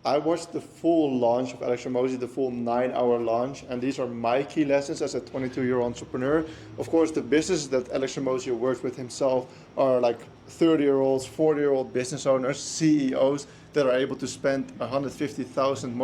I watched the full launch of Alex Hormozi, the full 9-hour launch, and these are my key lessons as a 22-year entrepreneur. Of course, the businesses that Alex Hormozi works with himself are like 30-year-olds, 40-year-old business owners, CEOs that are able to spend 150,000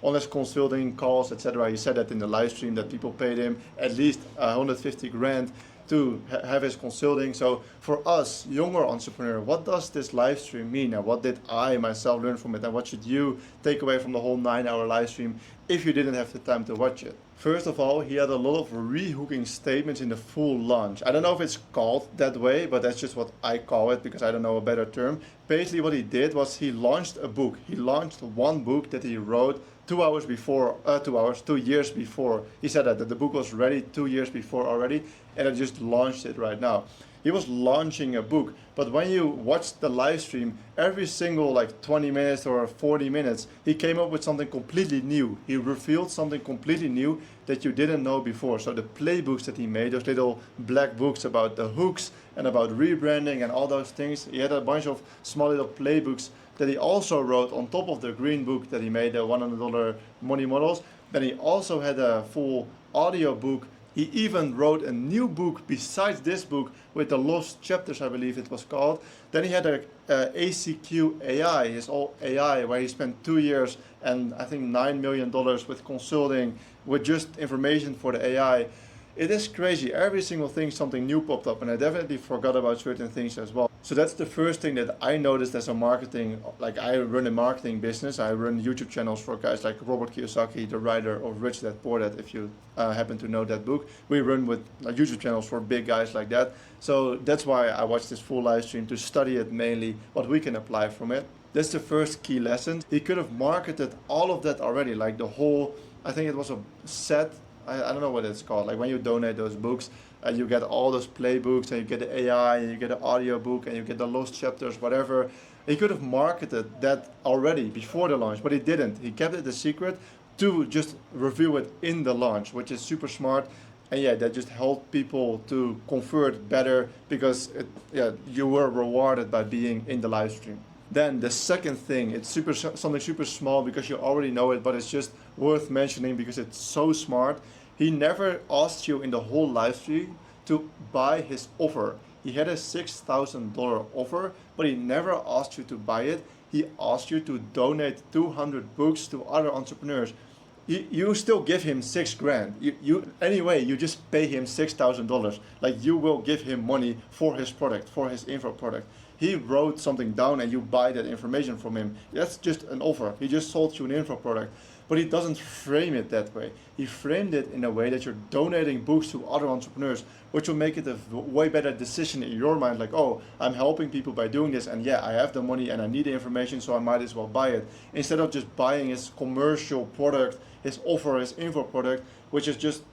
on his consulting calls, etc. He said that in the live stream that people paid him at least 150 grand to have his consulting. So for us, younger entrepreneur, what does this live stream mean, and what did I myself learn from it, and what should you take away from the whole 9-hour live stream if you didn't have the time to watch it? First of all, he had a lot of rehooking statements in the full launch. I don't know if it's called that way, but that's just what I call it because I don't know a better term. Basically what he did was he launched a book. He launched one book that he wrote 2 years before. He said that the book was ready 2 years before already, and I just launched it right now. He was launching a book, but when you watch the live stream, every single like 20 minutes or 40 minutes, he came up with something completely new. He revealed something completely new that you didn't know before. So the playbooks that he made, those little black books about the hooks and about rebranding and all those things, he had a bunch of small little playbooks that he also wrote on top of the green book that he made, the $100 money models. Then he also had a full audio book. He even wrote a new book besides this book with the lost chapters, I believe it was called. Then he had a ACQ AI, his old AI, where he spent 2 years and I think $9 million with consulting, with just information for the AI. It is crazy. Every single thing, something new popped up, and I definitely forgot about certain things as well. So that's the first thing that I noticed as a marketing, like I run a marketing business. I run YouTube channels for guys like Robert Kiyosaki, the writer of Rich Dad Poor Dad, if you happen to know that book. We run with YouTube channels for big guys like that. So that's why I watched this full live stream, to study it mainly, what we can apply from it. That's the first key lesson. He could have marketed all of that already, like the whole, I think it was a set, I don't know what it's called, like when you donate those books, you get all those playbooks, and you get the AI, and you get the audio book, and you get the lost chapters, whatever. He could have marketed that already before the launch, but he didn't. He kept it a secret to just reveal it in the launch, which is super smart. And yeah, that just helped people to convert better because you were rewarded by being in the live stream. Then the second thing, it's something super small because you already know it, but it's just worth mentioning because it's so smart. He never asked you in the whole live stream to buy his offer. He had a $6,000 offer, but he never asked you to buy it. He asked you to donate 200 books to other entrepreneurs. You still give him 6 grand. Anyway, you just pay him $6,000. Like, you will give him money for his product, for his info product. He wrote something down and you buy that information from him. That's just an offer. He just sold you an info product. But he doesn't frame it that way. He framed it in a way that you're donating books to other entrepreneurs, which will make it a way better decision in your mind. Like, oh, I'm helping people by doing this, and yeah, I have the money and I need the information, so I might as well buy it. Instead of just buying his commercial product, his offer, his info product, which is just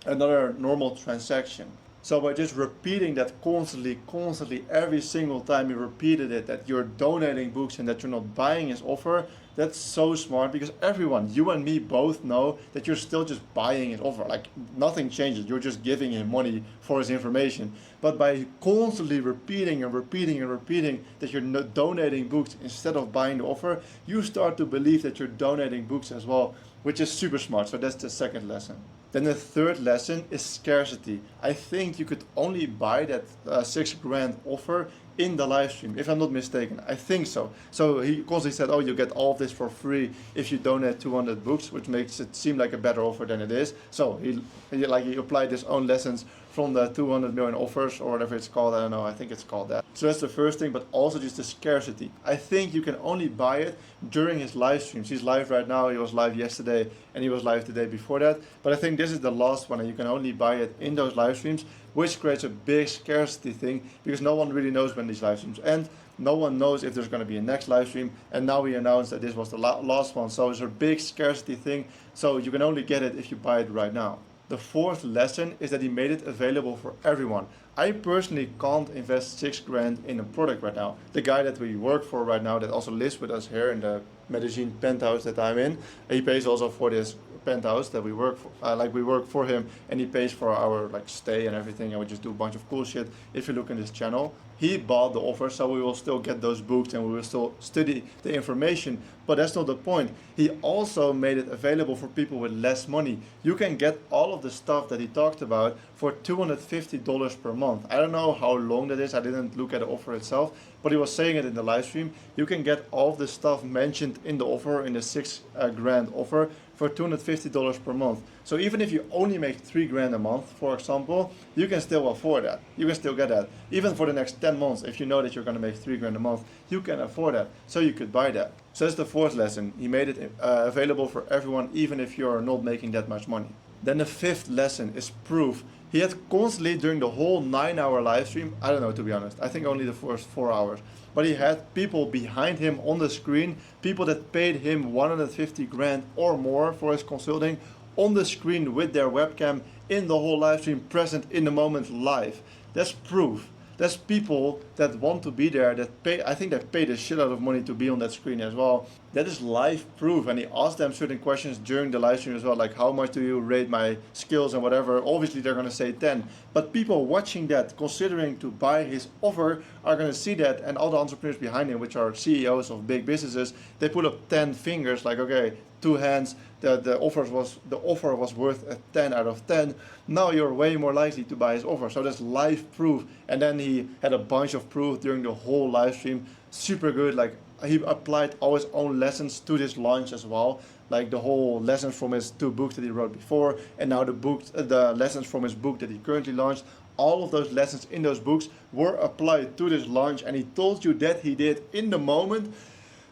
another normal transaction. So by just repeating that constantly, every single time you repeated it, that you're donating books and that you're not buying his offer, that's so smart because everyone, you and me both know that you're still just buying his offer. Like, nothing changes. You're just giving him money for his information. But by constantly repeating that you're not donating books instead of buying the offer, you start to believe that you're donating books as well, which is super smart. So that's the second lesson. Then the third lesson is scarcity. I think you could only buy that 6 grand offer in the live stream, if I'm not mistaken. I think so. So he constantly said, oh, you get all of this for free if you donate 200 books, which makes it seem like a better offer than it is. So he applied his own lessons from the 200 million offers, or whatever it's called. I don't know, I think it's called that. So that's the first thing, but also just the scarcity. I think you can only buy it during his live streams. He's live right now, he was live yesterday, and he was live the day before that. But I think this is the last one, and you can only buy it in those live streams, which creates a big scarcity thing, because no one really knows when these live streams end. No one knows if there's going to be a next live stream, and now we announced that this was the last one. So it's a big scarcity thing, so you can only get it if you buy it right now. The fourth lesson is that he made it available for everyone. I personally can't invest 6 grand in a product right now. The guy that we work for right now, that also lives with us here in the Medellin penthouse that I'm in, he pays also for this penthouse that we work for. We work for him, and he pays for our like stay and everything, and we just do a bunch of cool shit. If you look in this channel, he bought the offer, so we will still get those books and we will still study the information. But that's not the point. He also made it available for people with less money. You can get all of the stuff that he talked about for $250 per month. I don't know how long that is. I didn't look at the offer itself, but he was saying it in the live stream. You can get all of the stuff mentioned in the offer, in the 6 grand offer, for $250 per month. So even if you only make 3 grand a month, for example, you can still afford that. You can still get that. Even for the next 10 months, if you know that you're gonna make 3 grand a month, you can afford that. So you could buy that. So that's the fourth lesson. He made it available for everyone, even if you're not making that much money. Then the fifth lesson is proof. He had constantly during the whole 9-hour live stream, I don't know to be honest, I think only the first 4 hours, but he had people behind him on the screen, people that paid him 150 grand or more for his consulting on the screen with their webcam in the whole live stream, present in the moment live. That's proof. There's people that want to be there, that pay, I think they paid a shit out of money to be on that screen as well. That is live proof, and he asked them certain questions during the live stream as well, like how much do you rate my skills and whatever. Obviously they're gonna say 10, but people watching that, considering to buy his offer, are gonna see that, and all the entrepreneurs behind him, which are CEOs of big businesses, they put up 10 fingers, like okay, 2 hands, the offer was worth a 10 out of 10. Now you're way more likely to buy his offer. So that's live proof. And then he had a bunch of proof during the whole live stream. Super good. Like he applied all his own lessons to this launch as well. Like the whole lessons from his 2 books that he wrote before, and now the lessons from his book that he currently launched. All of those lessons in those books were applied to this launch, and he told you that he did in the moment.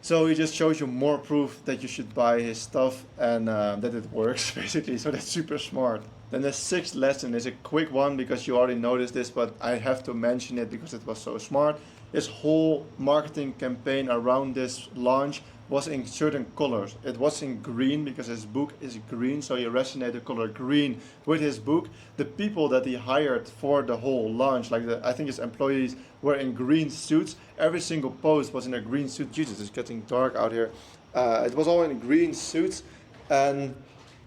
So he just shows you more proof that you should buy his stuff and that it works basically. So that's super smart. Then the 6th lesson is a quick one because you already noticed this, but I have to mention it because it was so smart. His whole marketing campaign around this launch was in certain colors. It was in green because his book is green, so he resonated the color green with his book. The people that he hired for the whole launch, like I think his employees, were in green suits. Every single post was in a green suit. Jesus, it's getting dark out here. It was all in green suits, and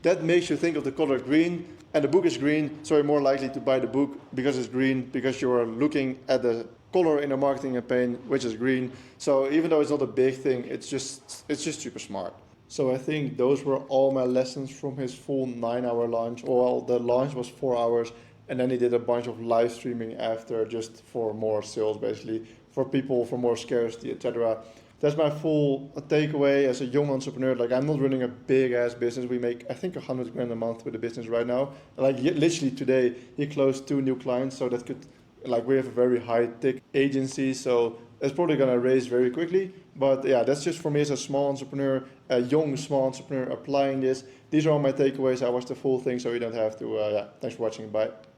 that makes you think of the color green. And the book is green, so you're more likely to buy the book because it's green, because you are looking at the color in a marketing campaign, which is green. So even though it's not a big thing, it's just super smart. So I think those were all my lessons from his full 9-hour launch. Well, the launch was 4 hours, and then he did a bunch of live streaming after, just for more sales, basically, for people, for more scarcity, etc. That's my full takeaway as a young entrepreneur. Like, I'm not running a big ass business. We make, I think, 100 grand a month with the business right now. Like, literally today, he closed 2 new clients, so that could, like, we have a very high tech agency, so it's probably gonna raise very quickly. But yeah, that's just for me as a small entrepreneur, a young small entrepreneur applying this. These are all my takeaways. I watched the full thing, so you don't have to. Yeah, thanks for watching. Bye.